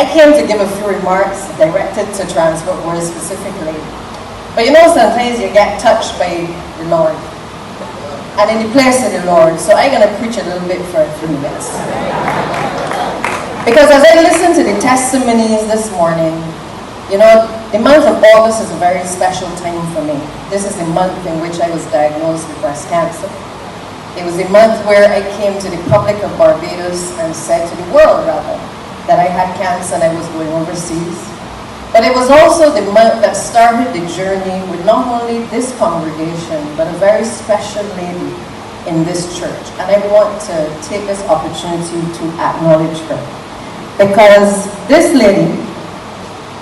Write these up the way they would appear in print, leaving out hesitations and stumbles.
I came to give a few remarks directed to transport words specifically. But you know, sometimes you get touched by the Lord and in the place of the Lord. So I'm going to preach a little bit for a few minutes. Because as I listen to the testimonies this morning, you know, the month of August is a very special time for me. This is the month in which I was diagnosed with breast cancer. It was the month where I came to the public of Barbados and said to the world, rather, that I had cancer and I was going overseas. But it was also the month that started the journey with not only this congregation, but a very special lady in this church. And I want to take this opportunity to acknowledge her. Because this lady,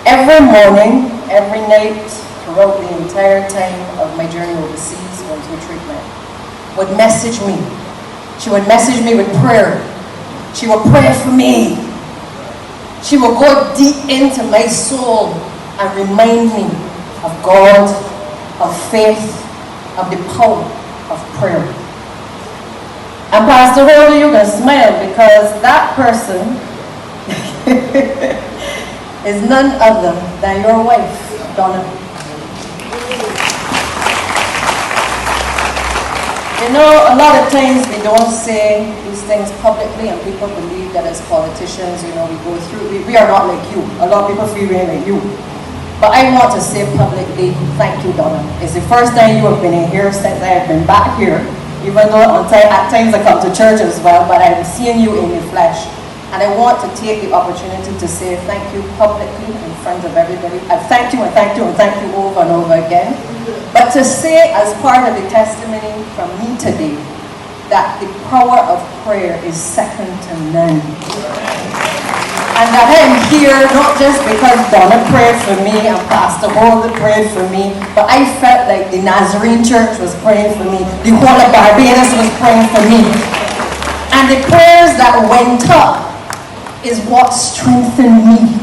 every morning, every night, throughout the entire time of my journey overseas, going through treatment, would message me. She would message me with prayer. She would pray for me. She would go deep into my soul and remind me of God, of faith, of the power of prayer. And Pastor Rhoda, you can smile because that person is none other than your wife, Donna. You know, a lot of times we don't say these things publicly and people believe that as politicians, you know, we go through, we are not like you. A lot of people feel we're like you. But I want to say publicly, thank you, Donna. It's the first time you have been in here since I have been back here, even though at times I come to church as well, but I'm seeing you in the flesh. And I want to take the opportunity to say thank you publicly in front of everybody. I thank you and thank you and thank you over and over again. But to say as part of the testimony from me today that the power of prayer is second to none. And that I'm here not just because Donna prayed for me and Pastor Holder prayed for me, but I felt like the Nazarene church was praying for me. The whole of Barbados was praying for me. And the prayers that went up is what strengthened me,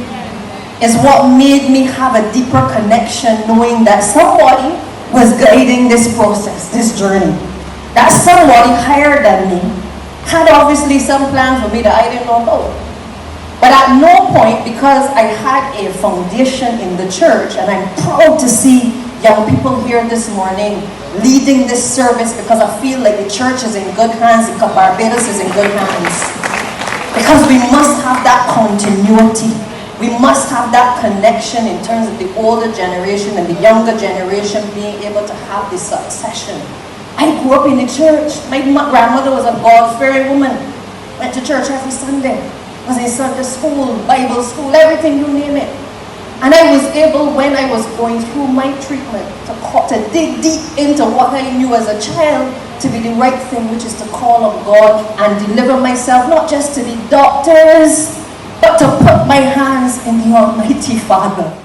is what made me have a deeper connection knowing that somebody was guiding this process, this journey. That somebody higher than me had obviously some plan for me that I didn't know about. But at no point, because I had a foundation in the church, and I'm proud to see young people here this morning leading this service because I feel like the church is in good hands, because Barbados is in good hands. Because we must have that continuity. We must have that connection in terms of the older generation and the younger generation being able to have the succession. I grew up in the church. My grandmother was a God-fearing woman. Went to church every Sunday. Was in Sunday school, Bible school, everything, you name it. And I was able, when I was going through my treatment, to dig deep into what I knew as a child to be the right thing, which is to call on God and deliver myself, not just to the doctors, but to put my hands in the Almighty Father.